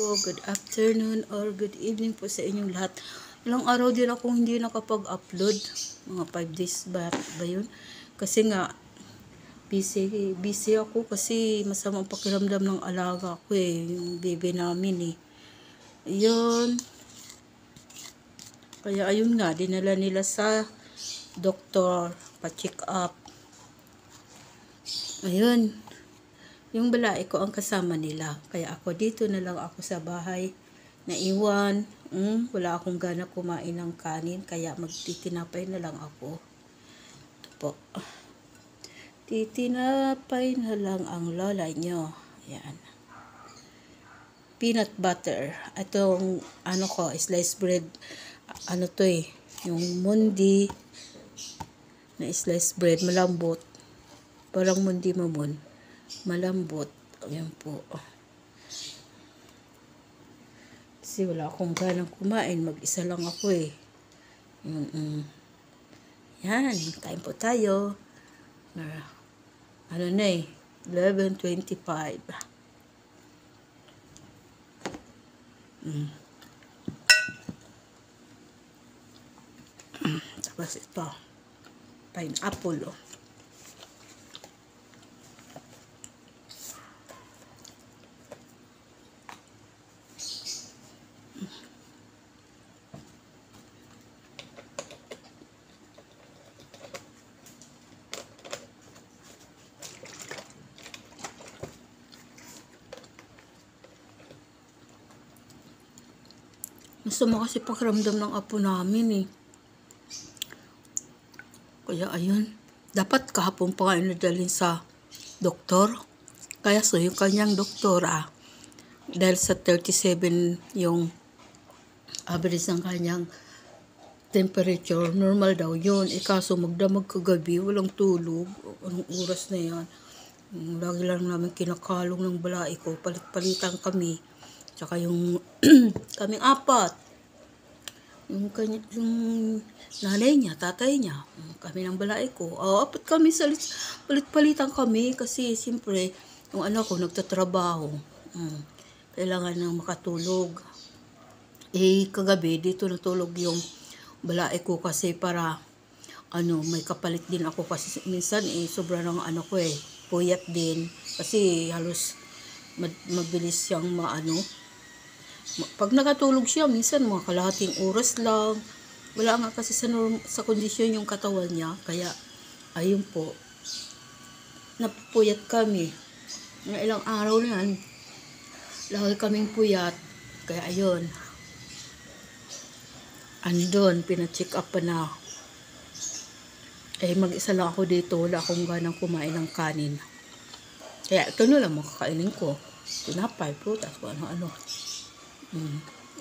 po, good afternoon or good evening po sa inyong lahat. Ilang araw din ako hindi nakapag-upload, mga 5 days ba yun? Kasi nga, busy ako kasi masamang pakiramdam ng alaga ko yung baby namin Ayun. Kaya ayun nga, dinala nila sa doktor, pa-check up. Ayun. Yung balai ko ang kasama nila. Kaya ako dito na lang ako sa bahay. Naiwan. Wala akong gana kumain ng kanin. Kaya magtitinapay na lang ako. Ito po. Titinapay na lang ang lola nyo. Yan. Peanut butter. Itong sliced bread. Yung mundi na sliced bread. Malambot. Parang mundi mamon. Malambot. Ayan po. Kasi wala akong ganang kumain. Mag-isa lang ako Yan. Kain po tayo. 11:25. Tapos ito. Pineapple Masama kasi pakiramdam ng apo namin Kaya ayun. Dapat kahapon pa nga inadalhin sa doktor. Kaya yung kanyang doktor dahil sa 37 yung average ng kanyang temperature, normal daw yun. Kaso magdamag kagabi, walang tulog. Anong oras na yan? Lagi lang namin kinakalong ng balai ko. Palit-palitan kami. Tsaka yung kaming apat. Yung nanay niya, tatay niya. Kami ng balai ko. Apat kami, palit-palitan kami. Kasi siyempre, yung anak ko nagtatrabaho. Kailangan nang makatulog. Kagabi, dito natulog yung balai ko kasi para may kapalit din ako kasi minsan sobra ng ko puyat din kasi halos mabilis siyang pag nakatulog siya minsan mga kalahating oras lang, wala nga kasi sa kondisyon yung katawan niya, kaya ayun po napupuyat kami ng ilang araw na yan, lagi kaming puyat, kaya ayun andun, pina-check up pa na. Mag-isa lang ako dito. Wala akong ganang kumain ng kanin. Kaya ito na lang makakainin ko. Tinapay, prutas, kung ano-ano.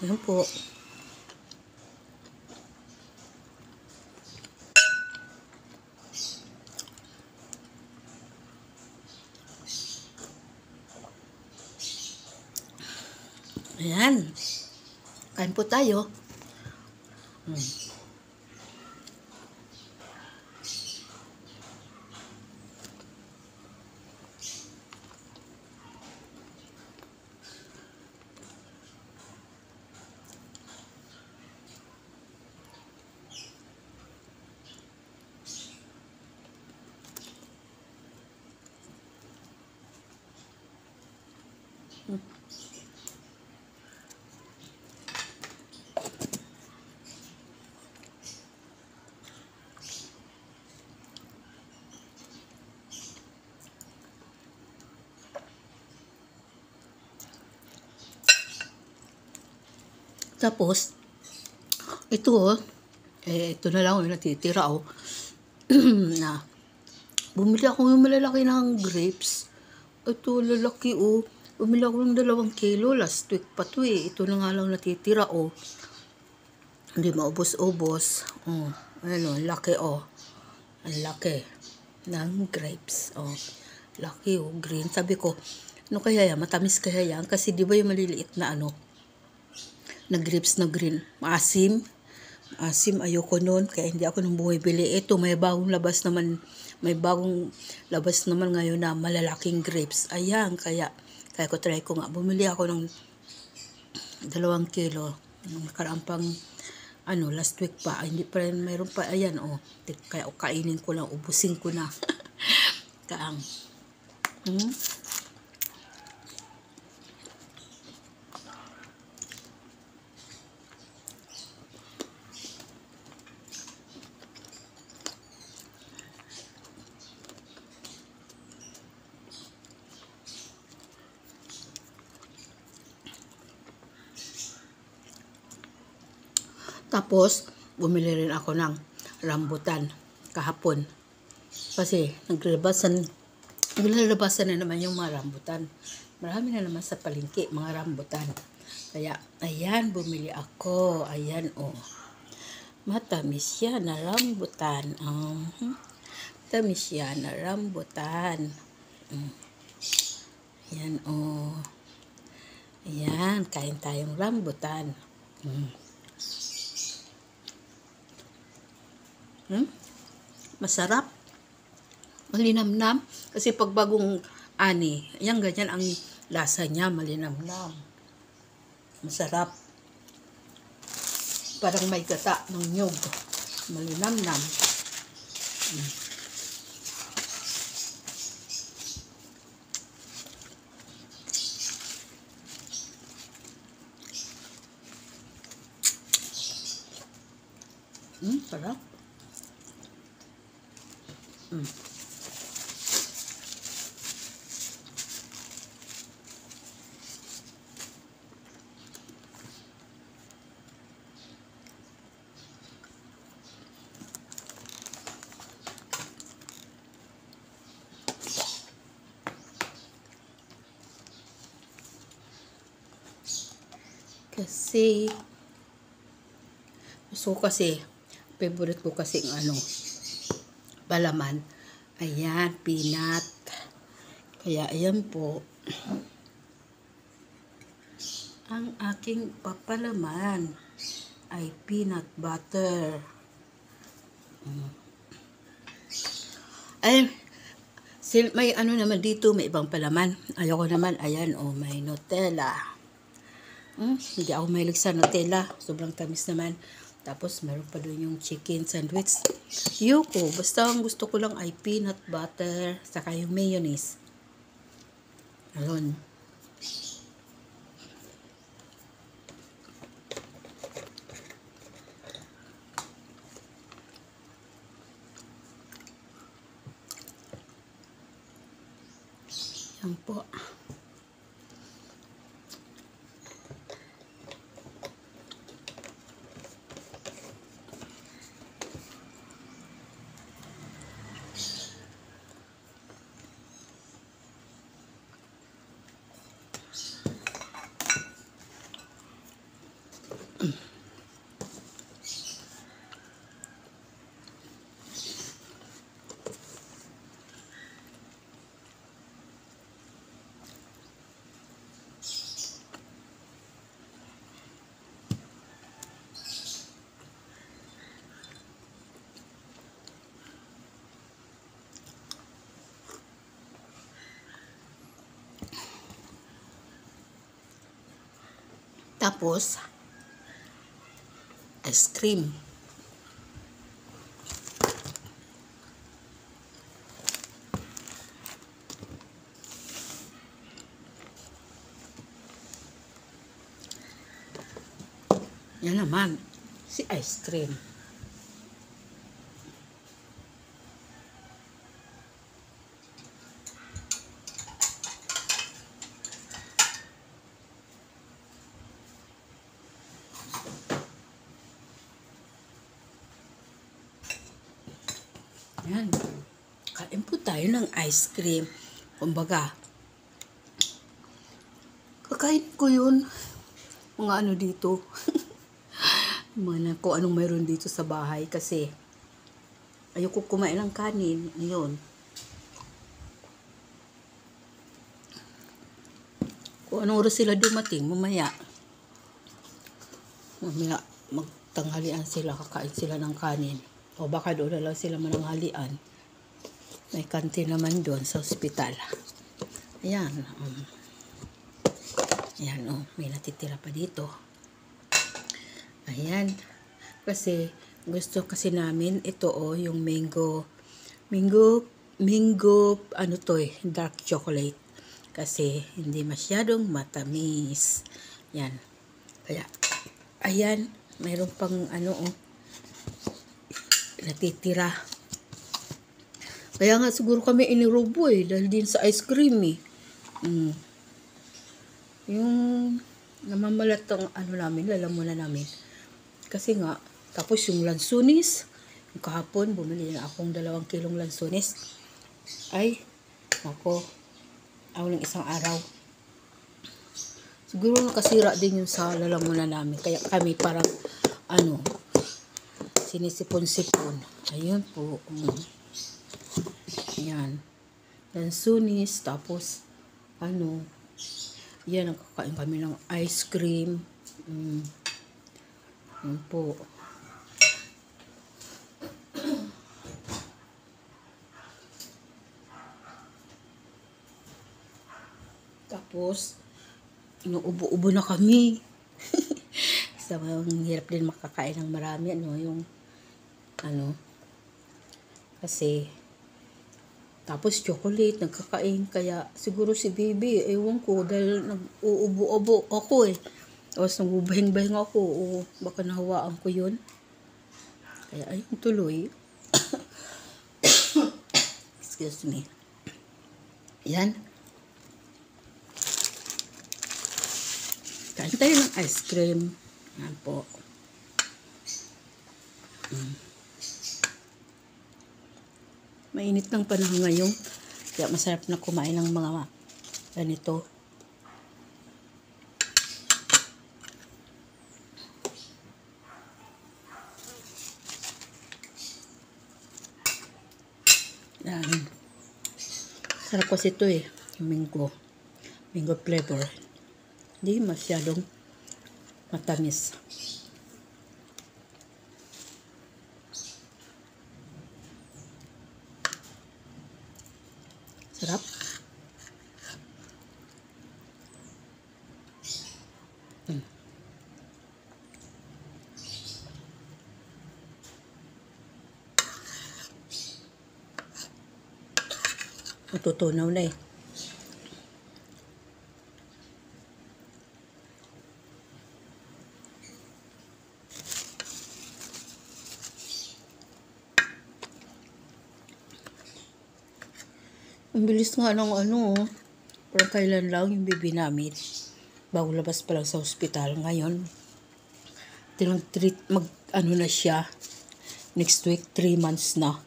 Ayan po. Ayan. Kain po tayo. Tapos, ito ito na lang yung natitira na bumili ako ng malalaki ng grapes. Ito lalaki bumili ako ng 2 kilo last week pa to Ito na nga lang natitira hindi maubos-ubos. Ayan laki ang laki ng grapes laki green. Sabi ko, ano kaya yan, matamis kaya yan, kasi di ba yung maliliit na na grapes na green, maasim, ayoko nun, kaya hindi ako nung bumibili. Ito may bagong labas naman ngayon na malalaking grapes. Ayan, kaya ko try ko nga, bumili ako ng 2 kilo. Nung nakaraan pang, last week pa, hindi pa rin, mayroon pa, ayan, kaya kainin ko lang, ubusin ko na. Kaang. Tapos, bumili rin ako ng rambutan kahapon. Kasi, naglalabasan na naman yung mga rambutan. Marami na naman sa palengke, mga rambutan. Kaya, ayan, bumili ako. Ayan, matamis yan na rambutan. Matamis yan na rambutan. Ayan, Ayan, kain tayong rambutan. Masarap. Malinamnam. Kasi pag bagong ani, yan ganyan ang lasa niya, malinamnam. Masarap. Parang may gata ng nyug. Malinamnam. Sarap. Kasi favorite ko kasi ang palaman. Ayan, peanut. Kaya ayan po ang aking papalaman ay peanut butter. Ay, may naman dito, may ibang palaman. Ayoko naman, ayan, may Nutella. Hindi ako mahilig sa Nutella. Sobrang tamis naman. Tapos, meron pa doon yung chicken sandwich. Yuko, basta ang gusto ko lang ay peanut butter, saka yung mayonnaise. Ayun. Yan po. Tapos, ice cream. Yan naman, si ice cream. Yan. Kain po tayo ng ice cream. Kumbaga, kakain ko yun. Mga dito. Kung anong mayroon dito sa bahay. Kasi, ayoko kumain ng kanin. Yun. Kung anong oras sila dumating, mamaya magtanghalian sila, kakain sila ng kanin. O baka doon na lang sila mananghalian. May kantin naman doon sa ospital. Ayan. Ayan, oh, may natitira pa dito. Ayan. Kasi, gusto kasi namin, ito, oh, yung mango, ano to eh, dark chocolate. Kasi, hindi masyadong matamis. Yan. Kaya, ayan, mayroon pang, ano, oh, natitira. Kaya nga, siguro kami inirobo eh, dahil din sa ice cream eh. Yung namamalat tong ano namin, lalamunan namin. Kasi nga, tapos yung lansunis, yung kahapon, bumili na akong 2 kilong lansunis. Ay, ako, ng isang araw. Siguro nakasira din yung sa lalamunan namin. Kaya kami parang, sinisipon-sipon. Ayun po. Yan. Lansunis, tapos, yan, nagkakain kami ng ice cream. Yan po. Tapos, inuubo-ubo na kami. So, hirap din makakain ng marami, kasi, tapos chocolate, nagkakain, kaya siguro si baby, ewan ko, dahil nag-uubo-ubo ako eh. Tapos nagubahing-bahing ako, o baka nahawaan ko yun. Kaya ayun tuloy. Excuse me. Yan. Kain tayo ng ice cream. Yan po. Mainit ng panahon ngayon. Kaya masarap na kumain ng mga ganito. Yan. Sarap kasi ito eh. Yung mango. Mango flavor. Hindi masyadong matamis. Sarap. Matutunaw na eh. Ang bilis nga ng parang kailan lang yung baby namin. Bago labas pa lang sa hospital. Ngayon, na siya. Next week, 3 months na.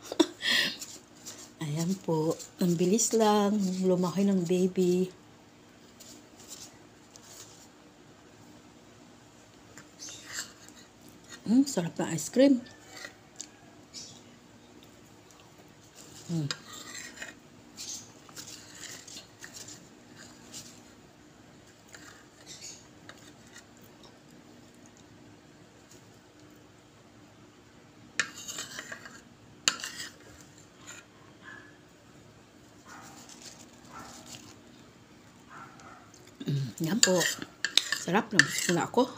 Ayan po. Ang bilis lang. Lumaki ng baby. Sarap na ice cream. Yan po. Sarap na. Gusto na ako.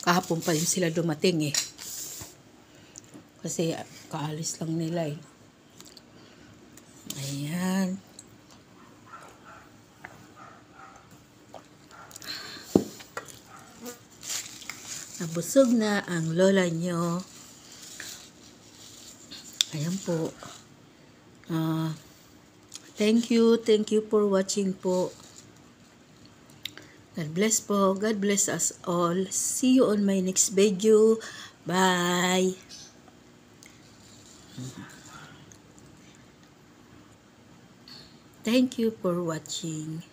Kahapon pa rin sila dumating eh. Kasi kaalis lang nila eh. Ayan. Nabusog na ang lola nyo. Ayan po. Thank you for watching po. God bless po. God bless us all. See you on my next video. Bye. Thank you for watching.